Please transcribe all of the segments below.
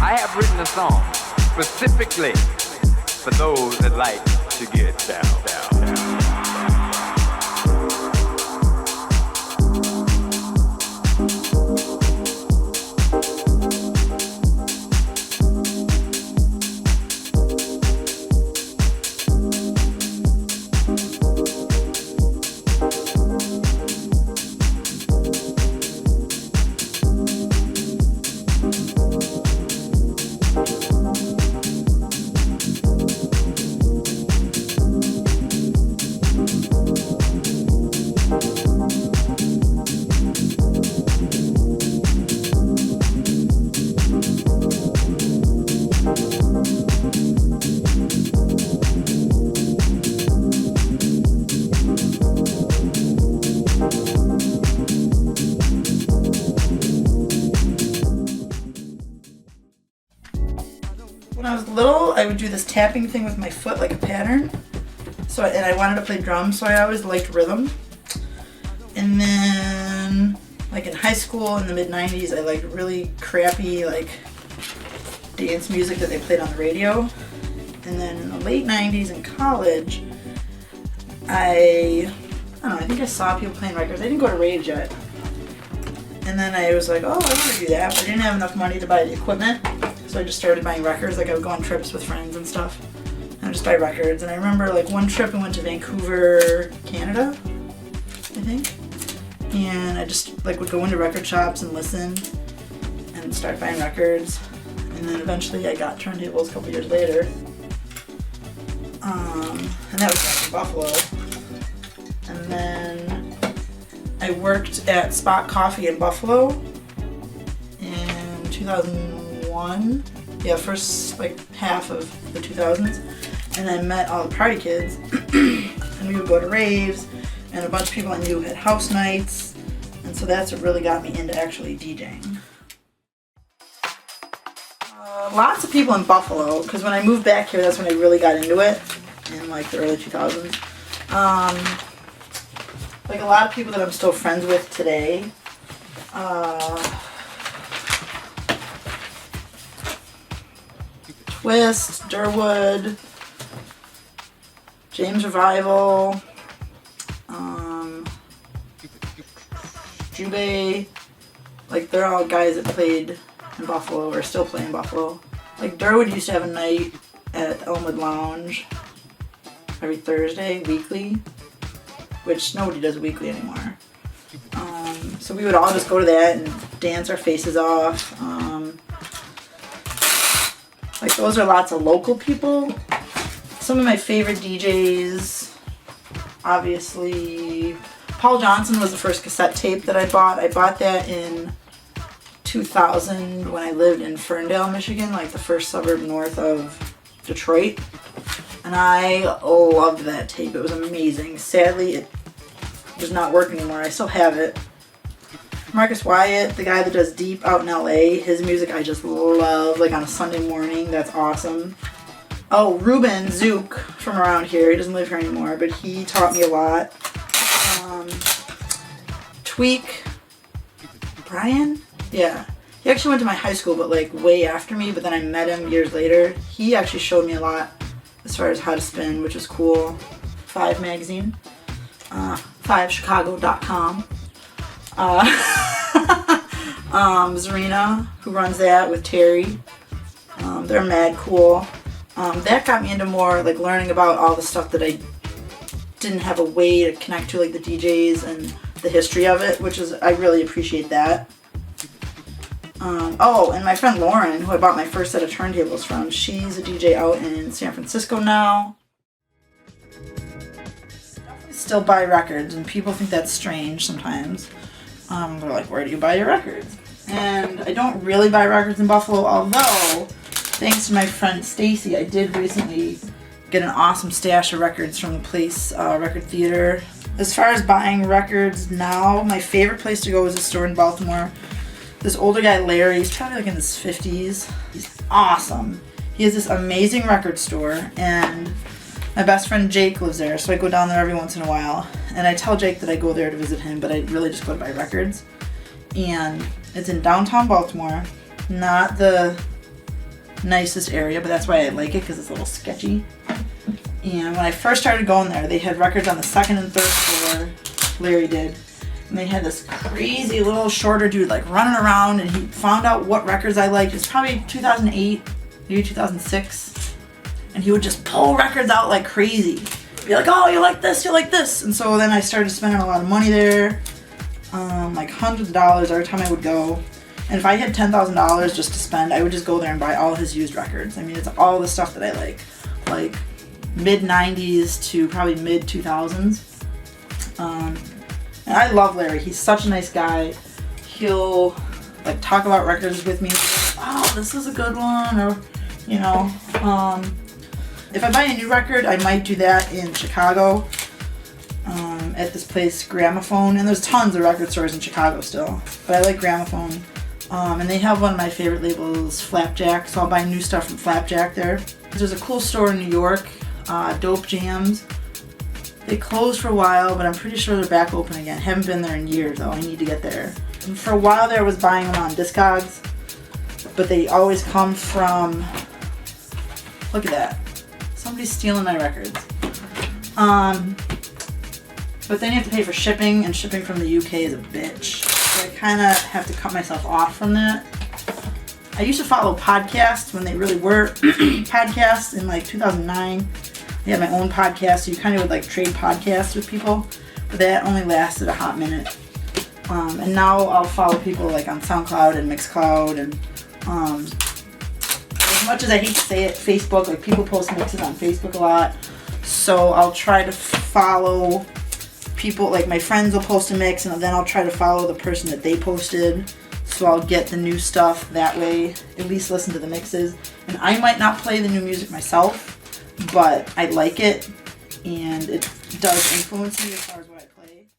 I have written a song specifically for those that like to get down, down, down. When I was little, I would do this tapping thing with my foot like a pattern. And I wanted to play drums, so I always liked rhythm. And then, like in high school in the mid-90s, I liked really crappy like dance music that they played on the radio. And then in the late 90s in college, I don't know, I think I saw people playing records. I didn't go to raves yet. And then I was like, oh, I want to do that, but I didn't have enough money to buy the equipment. So I just started buying records. Like I would go on trips with friends and stuff. And I would just buy records. And I remember like one trip I went to Vancouver, Canada, I think. And I just like would go into record shops and listen and start buying records. And then eventually I got turntables a couple years later. And that was back in Buffalo. And then I worked at Spot Coffee in Buffalo in 2001. Yeah, first like half of the 2000s. And I met all the party kids. And we would go to raves. And a bunch of people I knew had house nights. And so that's what really got me into actually DJing. Lots of people in Buffalo, because when I moved back here, that's when I really got into it, in like the early 2000s. Like a lot of people that I'm still friends with today. Twist, Durwood, James Revival, DJay, like they're all guys that played in Buffalo or still play in Buffalo. Like Durwood used to have a night at Elmwood Lounge every Thursday, weekly, which nobody does weekly anymore. So we would all just go to that and dance our faces off. Like those are lots of local people. Some of my favorite DJs, obviously, Paul Johnson was the first cassette tape that I bought. I bought that in 2000 when I lived in Ferndale, Michigan, like the first suburb north of Detroit. And I loved that tape. It was amazing. Sadly, it does not work anymore. I still have it. Marcus Wyatt, the guy that does Deep out in LA, his music I just love, like on a Sunday morning. That's awesome. Oh, Ruben Zook from around here. He doesn't live here anymore, but he taught me a lot. Tweak. Brian? Yeah. He actually went to my high school, but like way after me, but then I met him years later. He actually showed me a lot as far as how to spin, which was cool. 5 magazine. 5chicago.com. Zarina, who runs that with Terry. They're mad cool. That got me into more like learning about all the stuff that I didn't have a way to connect to, like the DJs and the history of it, which is, I really appreciate that. Oh, and my friend Lauren, who I bought my first set of turntables from, she's a DJ out in San Francisco now. I still buy records, and people think that's strange sometimes. They're like, where do you buy your records? And I don't really buy records in Buffalo, although, thanks to my friend Stacy, I did recently get an awesome stash of records from the Place Record Theater. As far as buying records now, my favorite place to go is a store in Baltimore. This older guy, Larry, he's probably like in his 50s. He's awesome. He has this amazing record store, and my best friend Jake lives there, so I go down there every once in a while. And I tell Jake that I go there to visit him, but I really just go to buy records. And it's in downtown Baltimore, not the nicest area, but that's why I like it, because it's a little sketchy. And when I first started going there, they had records on the second and third floor. Larry did. And they had this crazy little shorter dude like running around, and he found out what records I liked. It's probably 2008, maybe 2006. And he would just pull records out like crazy. Be like, oh, you like this, you like this. And so then I started spending a lot of money there. Like hundreds of dollars every time I would go. And if I had $10,000 just to spend, I would just go there and buy all his used records. I mean, it's all the stuff that I like mid-90s to probably mid-2000s. And I love Larry. He's such a nice guy. He'll like talk about records with me. Oh, this is a good one, or you know. If I buy a new record, I might do that in Chicago. At this place, Gramophone, and there's tons of record stores in Chicago still, but I like Gramophone. And they have one of my favorite labels, Flapjack, so I'll buy new stuff from Flapjack there. There's a cool store in New York, Dope Jams. They closed for a while, but I'm pretty sure they're back open again. Haven't been there in years though, I need to get there. And for a while there I was buying them on Discogs, but they always come from, look at that, somebody's stealing my records. But then you have to pay for shipping, and shipping from the UK is a bitch. So I kind of have to cut myself off from that. I used to follow podcasts when they really were podcasts in like 2009. I had my own podcast, so you kind of would like trade podcasts with people, but that only lasted a hot minute. And now I'll follow people like on SoundCloud and Mixcloud, and as much as I hate to say it, Facebook, like people post mixes on Facebook a lot, so I'll try to follow people, like my friends will post a mix, and then I'll try to follow the person that they posted, so I'll get the new stuff that way, at least listen to the mixes. And I might not play the new music myself, but I like it, and it does influence me as far as what I play.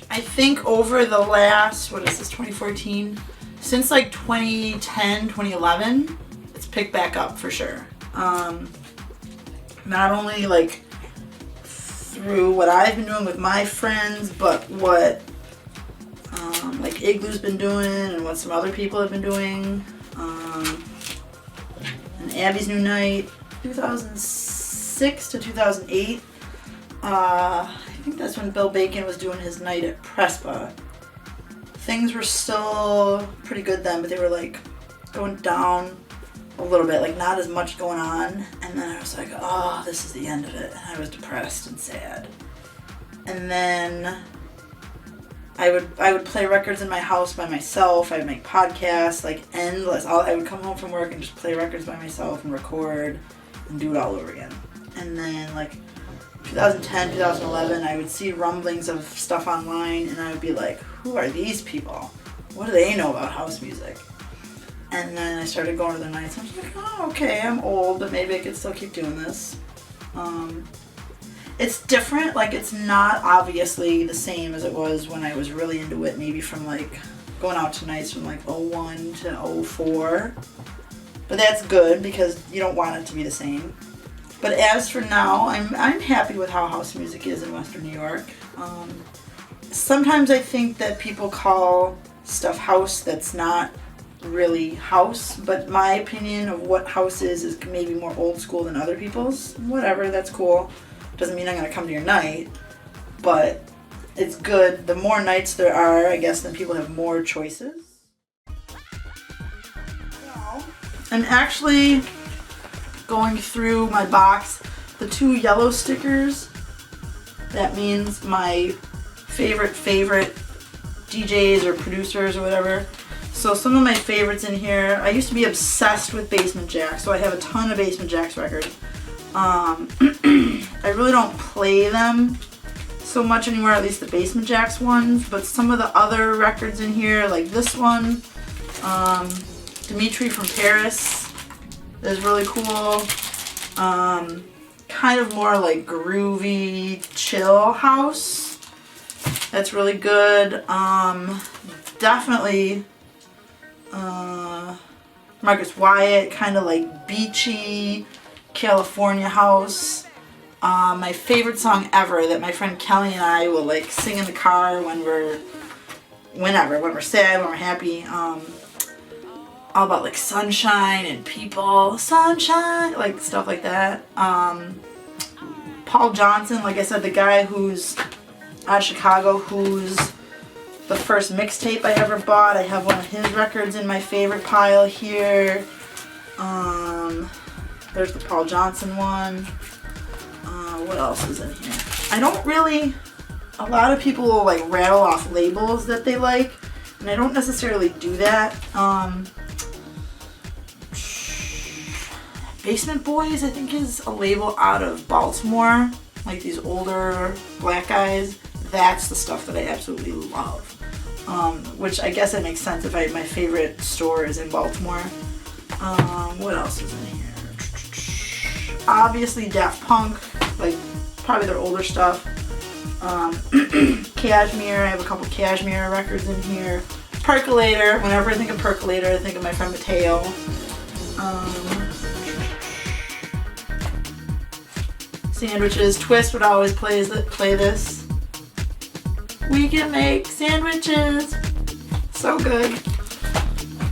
I think over the last, what is this, 2014? Since like 2010, 2011, it's picked back up for sure. Not only like through what I've been doing with my friends, but what like Igloo's been doing, and what some other people have been doing. And Abby's New Night, 2006 to 2008. I think that's when Bill Bacon was doing his night at PatSPLIT. Things were still pretty good then, but they were like going down a little bit, like not as much going on. And then I was like, oh, this is the end of it. And I was depressed and sad. And then I would play records in my house by myself. I would make podcasts, like endless. I would come home from work and just play records by myself and record and do it all over again. And then like 2010, 2011, I would see rumblings of stuff online, and I would be like, who are these people? What do they know about house music? And then I started going to the nights, and I was like, oh, okay, I'm old, but maybe I could still keep doing this. It's different, like it's not obviously the same as it was when I was really into it, maybe from like going out to nights from like 01 to 04. But that's good because you don't want it to be the same. But as for now, I'm happy with how house music is in Western New York. Sometimes I think that people call stuff house that's not really house, but my opinion of what house is maybe more old school than other people's. Whatever, that's cool. Doesn't mean I'm going to come to your night, but it's good. The more nights there are, I guess, then people have more choices. So, I'm actually going through my box, the 2 yellow stickers. That means my favorite DJs or producers or whatever. So some of my favorites in here, I used to be obsessed with Basement Jaxx, so I have a ton of Basement Jaxx records. I really don't play them so much anymore, at least the Basement Jaxx ones, but some of the other records in here, like this one, Dimitri from Paris, is really cool. Kind of more like groovy, chill house. That's really good. Definitely Marcus Wyatt, kind of like beachy California house. My favorite song ever that my friend Kelly and I will like sing in the car when we're sad, when we're happy. all about like sunshine and people, sunshine, like stuff like that. Paul Johnson, like I said, the guy who's out of Chicago, who's the first mixtape I ever bought. I have one of his records in my favorite pile here. There's the Paul Johnson one. What else is in here? I don't really, a lot of people will like rattle off labels that they like, and I don't necessarily do that. Basement Boys, I think, is a label out of Baltimore, like these older black guys. That's the stuff that I absolutely love. Which I guess it makes sense if my favorite store is in Baltimore. What else is in here? Obviously Daft Punk, like probably their older stuff. Cashmere, I have a couple Cashmere records in here. Percolator, whenever I think of Percolator, I think of my friend Mateo. Sandwiches, Twist would always play this. We can make sandwiches. So good.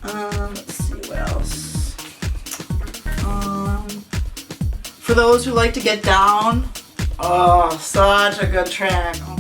Let's see what else. For those who like to get down, oh, such a good track. Oh